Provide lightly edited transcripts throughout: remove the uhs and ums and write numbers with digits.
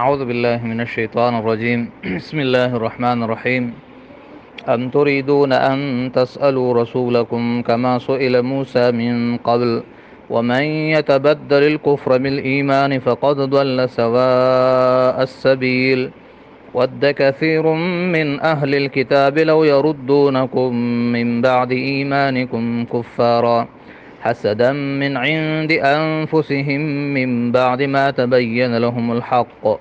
أعوذ بالله من الشيطان الرجيم بسم الله الرحمن الرحيم أم تريدون أن تسألوا رسولكم كما سئل موسى من قبل ومن يتبدل الكفر بالإيمان فقد ضل سواء السبيل ود كثير من أهل الكتاب لو يردونكم من بعد إيمانكم كفارا حسدا من عند أنفسهم من بعد ما تبين لهم الحق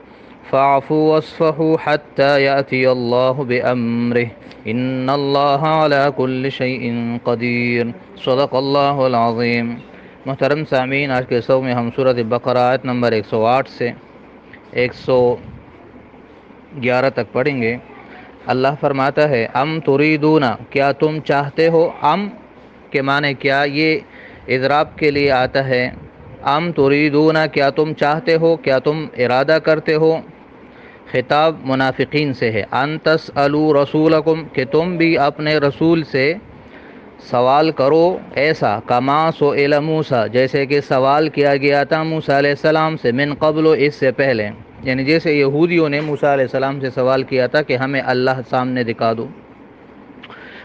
فاعفوا واصفحوا حتى يأتي الله بأمره إن الله على كل شيء قدير صدق الله العظيم۔ محترم سامعین، آج کے سو میں ہم سورۃ بقرہ آیت نمبر 108 سے 111 تک پڑھیں گے۔ اللہ فرماتا ہے ام تریدون، کیا تم چاہتے ہو؟ ام کے معنی کیا، یہ اضراب کے لیے آتا ہے۔ ام تریدون، کیا تم چاہتے ہو، کیا تم ارادہ کرتے ہو؟ خطاب منافقین سے ہے۔ ان تسألوا رسولکم، کہ تم بھی اپنے رسول سے سوال کرو ایسا، کما سئل موسیٰ، جیسے کہ سوال کیا گیا تھا موسیٰ علیہ السلام سے، من قبل، اس سے پہلے، یعنی جیسے یہودیوں نے موسیٰ علیہ السلام سے سوال کیا تھا کہ ہمیں اللہ سامنے دکھا دو۔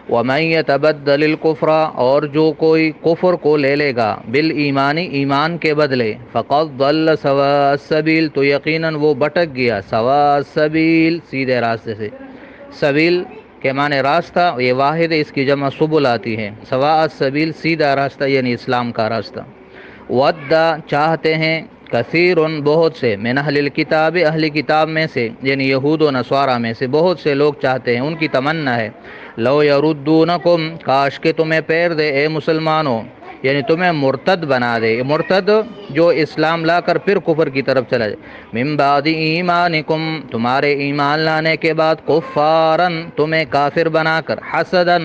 وَمَن يَتَبَدَّلِ الْكُفْرَ، اور جو کوئی کفر کو لے لے گا، بالایمان، ایمان کے بدلے، فقد ضل سواء السبیل، تو یقیناً وہ بھٹک گیا، سواء السبیل، سیدھے راستے سے۔ سبیل کے معنی راستہ، یہ واحد ہے، اس کی جمع سبل آتی ہے۔ سواء السبیل، سیدھا راستہ، یعنی اسلام کا راستہ۔ ود، چاہتے ہیں، کثیر، بہت سے، من اہل الکتاب، اہل کتاب میں سے، یعنی یہود و نصارہ میں سے بہت سے لوگ چاہتے ہیں، ان کی تمنا ہے، لو یردونکم، کاش کہ تمہیں پیر دے اے مسلمانوں، یعنی تمہیں مرتد بنا دے۔ مرتد جو اسلام لا کر پھر کفر کی طرف چلا جائے، من بعد ایمانکم، تمہارے ایمان لانے کے بعد، کفارن، تمہیں کافر بنا کر، حسدن،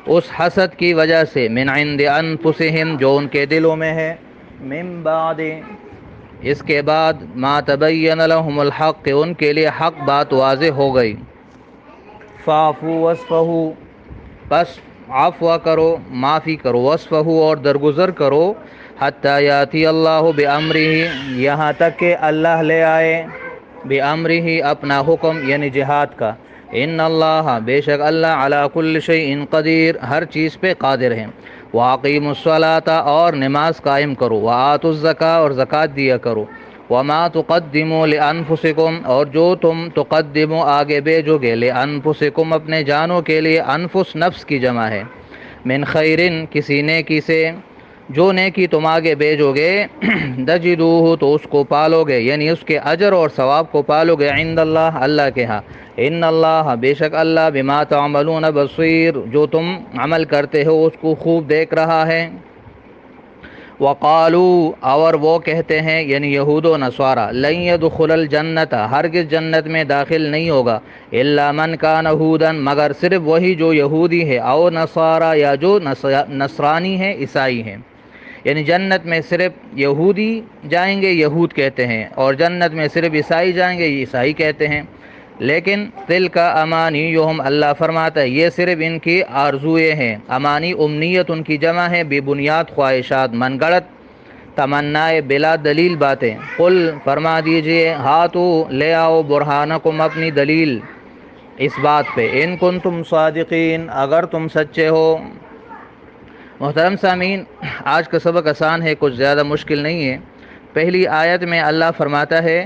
اس حسد کی وجہ سے، من عند انفسہم، جو ان کے دلوں میں ہے، من بعد، اس کے بعد، ما تبین لهم الحق، کہ ان کے لیے حق بات واضح ہو گئی۔ فاعفوا واصفحوا، بس عفو کرو، معافی کرو، واصفحوا، اور درگزر کرو، حتی یاتی اللہ بامرہ، یہاں تک کہ اللہ لے آئے، بامرہ، اپنا حکم، یعنی جہاد کا۔ ان اللہ، بے شک اللہ، علی کل شیء قدیر، ہر چیز پہ قادر ہے۔ واقیموا الصلاۃ، اور نماز قائم کرو، وآتوا الزکاۃ، اور زکوٰۃ دیا کرو، وما تقدموا لانفسکم، اور جو تم تقدموا آگے بھیجو گے، لانفسکم، اپنے جانوں کے لیے، انفس نفس کی جمع ہے، من خیرن، کسی نیکی سے، جو نیکی تم آگے بھیجو گے، تجدوہ، تو اس کو پالو گے، یعنی اس کے اجر اور ثواب کو پالو گے، عند اللہ، اللہ کے ہاں۔ ان اللہ، بے شک اللہ، بما تعملون بصیر، جو تم عمل کرتے ہو اس کو خوب دیکھ رہا ہے۔ وقالوا، اور وہ کہتے ہیں، یعنی یہود و نصارہ، لن يدخل الجنت، ہرگز جنت میں داخل نہیں ہوگا، الا من کان ہودا، مگر صرف وہی جو یہودی ہے، او نصارہ، یا جو نصرانی ہے، عیسائی ہے، یعنی جنت میں صرف یہودی جائیں گے، یہود کہتے ہیں، اور جنت میں صرف عیسائی جائیں گے، یہ عیسائی کہتے ہیں۔ لیکن تلک امانیہم، اللہ فرماتا ہے یہ صرف ان کی آرزوئیں ہیں۔ امانی، امنیت، ان کی جمع ہے، بے بنیاد خواہشات، من گڑت تمنائے، بلا دلیل باتیں۔ قل، فرما دیجئے، ہاتو، لے آؤ، برہانکم، اپنی دلیل اس بات پہ، ان کنتم صادقین، اگر تم سچے ہو۔ محترم سامعین، آج کا سبق آسان ہے، کچھ زیادہ مشکل نہیں ہے۔ پہلی آیت میں اللہ فرماتا ہے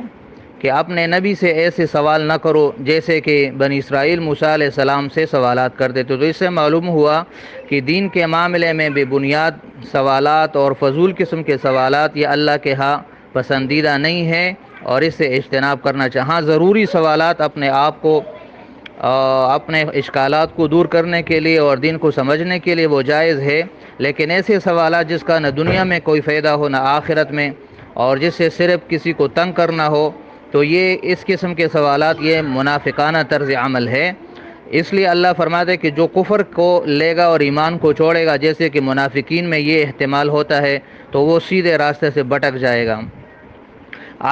کہ اپنے نبی سے ایسے سوال نہ کرو جیسے کہ بنی اسرائیل موسیٰ علیہ السلام سے سوالات کرتے تھے، تو اس سے معلوم ہوا کہ دین کے معاملے میں بے بنیاد سوالات اور فضول قسم کے سوالات یہ اللہ کے ہاں پسندیدہ نہیں ہے، اور اس سے اجتناب کرنا چاہیے۔ ہاں، ضروری سوالات اپنے آپ کو، اپنے اشکالات کو دور کرنے کے لیے اور دین کو سمجھنے کے لیے وہ جائز ہے، لیکن ایسے سوالات جس کا نہ دنیا میں کوئی فائدہ ہو نہ آخرت میں، اور جس سے صرف کسی کو تنگ کرنا ہو، تو یہ اس قسم کے سوالات یہ منافقانہ طرز عمل ہے۔ اس لیے اللہ فرماتے کہ جو کفر کو لے گا اور ایمان کو چھوڑے گا، جیسے کہ منافقین میں یہ احتمال ہوتا ہے، تو وہ سیدھے راستے سے بھٹک جائے گا۔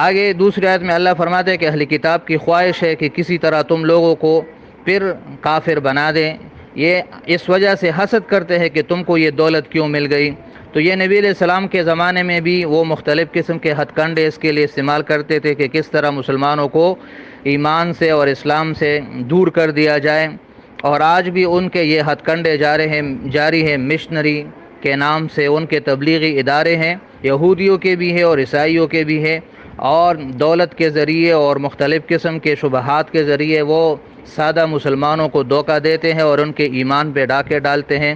آگے دوسری آیت میں اللہ فرماتے ہیں کہ اہل کتاب کی خواہش ہے کہ کسی طرح تم لوگوں کو پھر کافر بنا دیں، یہ اس وجہ سے حسد کرتے ہیں کہ تم کو یہ دولت کیوں مل گئی، تو یہ نبی علیہ السلام کے زمانے میں بھی وہ مختلف قسم کے ہتھ کنڈے اس کے لیے استعمال کرتے تھے کہ کس طرح مسلمانوں کو ایمان سے اور اسلام سے دور کر دیا جائے، اور آج بھی ان کے یہ ہتھ کنڈے جاری ہیں، مشنری کے نام سے ان کے تبلیغی ادارے ہیں، یہودیوں کے بھی ہیں اور عیسائیوں کے بھی ہیں، اور دولت کے ذریعے اور مختلف قسم کے شبہات کے ذریعے وہ سادہ مسلمانوں کو دھوکہ دیتے ہیں اور ان کے ایمان پہ ڈاکے ڈالتے ہیں۔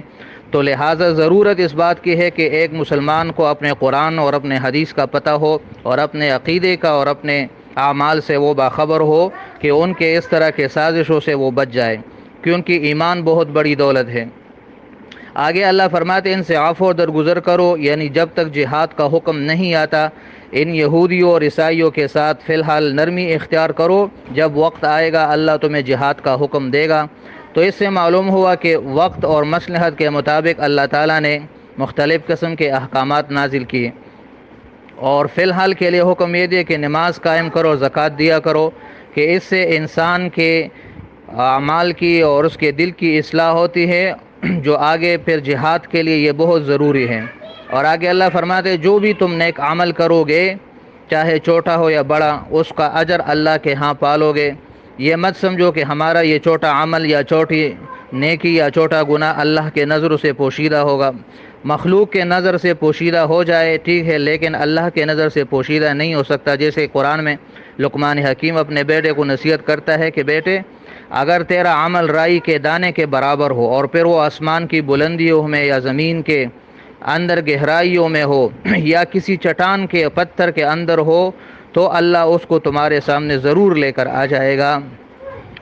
تو لہٰذا ضرورت اس بات کی ہے کہ ایک مسلمان کو اپنے قرآن اور اپنے حدیث کا پتہ ہو، اور اپنے عقیدے کا اور اپنے اعمال سے وہ باخبر ہو کہ ان کے اس طرح کے سازشوں سے وہ بچ جائے، کیونکہ ایمان بہت بڑی دولت ہے۔ آگے اللہ فرماتے ہیں ان سے عفو و درگزر کرو، یعنی جب تک جہاد کا حکم نہیں آتا ان یہودیوں اور عیسائیوں کے ساتھ فی الحال نرمی اختیار کرو، جب وقت آئے گا اللہ تمہیں جہاد کا حکم دے گا۔ تو اس سے معلوم ہوا کہ وقت اور مصلحت کے مطابق اللہ تعالیٰ نے مختلف قسم کے احکامات نازل کیے، اور فی الحال کے لیے حکم یہ دیا کہ نماز قائم کرو، زکوٰۃ دیا کرو، کہ اس سے انسان کے اعمال کی اور اس کے دل کی اصلاح ہوتی ہے، جو آگے پھر جہاد کے لیے یہ بہت ضروری ہے۔ اور آگے اللہ فرماتے جو بھی تم نیک عمل کرو گے چاہے چھوٹا ہو یا بڑا، اس کا اجر اللہ کے ہاں پالو گے۔ یہ مت سمجھو کہ ہمارا یہ چھوٹا عمل یا چھوٹی نیکی یا چھوٹا گناہ اللہ کے نظر سے پوشیدہ ہوگا۔ مخلوق کے نظر سے پوشیدہ ہو جائے ٹھیک ہے، لیکن اللہ کے نظر سے پوشیدہ نہیں ہو سکتا۔ جیسے قرآن میں لقمان حکیم اپنے بیٹے کو نصیحت کرتا ہے کہ بیٹے اگر تیرا عمل رائی کے دانے کے برابر ہو اور پھر وہ آسمان کی بلندیوں میں یا زمین کے اندر گہرائیوں میں ہو یا کسی چٹان کے پتھر کے اندر ہو، تو اللہ اس کو تمہارے سامنے ضرور لے کر آ جائے گا۔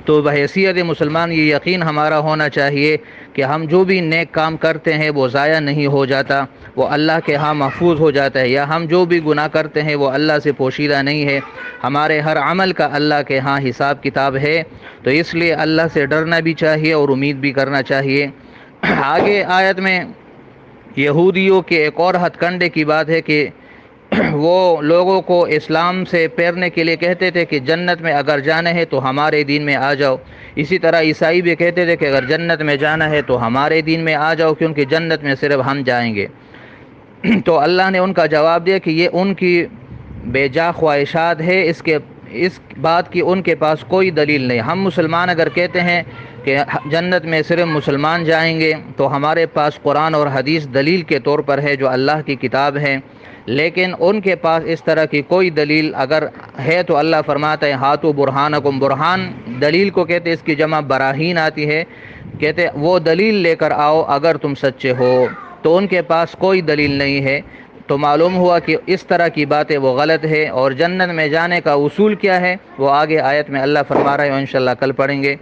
تو بحیثیت مسلمان یہ یقین ہمارا ہونا چاہیے کہ ہم جو بھی نیک کام کرتے ہیں وہ ضائع نہیں ہو جاتا، وہ اللہ کے ہاں محفوظ ہو جاتا ہے، یا ہم جو بھی گناہ کرتے ہیں وہ اللہ سے پوشیدہ نہیں ہے، ہمارے ہر عمل کا اللہ کے ہاں حساب کتاب ہے۔ تو اس لیے اللہ سے ڈرنا بھی چاہیے اور امید بھی کرنا چاہیے۔ آگے آیت میں یہودیوں کے ایک اور ہتھ کنڈے کی بات ہے کہ وہ لوگوں کو اسلام سے پھیرنے کے لیے کہتے تھے کہ جنت میں اگر جانا ہے تو ہمارے دین میں آ جاؤ۔ اسی طرح عیسائی بھی کہتے تھے کہ اگر جنت میں جانا ہے تو ہمارے دین میں آ جاؤ، کیونکہ جنت میں صرف ہم جائیں گے۔ تو اللہ نے ان کا جواب دیا کہ یہ ان کی بے جا خواہشات ہے، اس بات کی ان کے پاس کوئی دلیل نہیں۔ ہم مسلمان اگر کہتے ہیں کہ جنت میں صرف مسلمان جائیں گے تو ہمارے پاس قرآن اور حدیث دلیل کے طور پر ہے، جو اللہ کی کتاب ہے، لیکن ان کے پاس اس طرح کی کوئی دلیل اگر ہے تو اللہ فرماتا ہے ہاتو برہانکم، برہان دلیل کو کہتے ہیں، اس کی جمع براہین آتی ہے، کہتے وہ دلیل لے کر آؤ اگر تم سچے ہو۔ تو ان کے پاس کوئی دلیل نہیں ہے، تو معلوم ہوا کہ اس طرح کی باتیں وہ غلط ہے۔ اور جنت میں جانے کا اصول کیا ہے وہ آگے آیت میں اللہ فرما رہا ہے، اور انشاءاللہ کل پڑھیں گے۔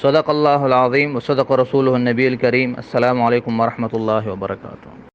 صدق اللہ العظیم و صدق رسولہ النبی الکریم۔ السلام علیکم ورحمۃ اللہ وبرکاتہ۔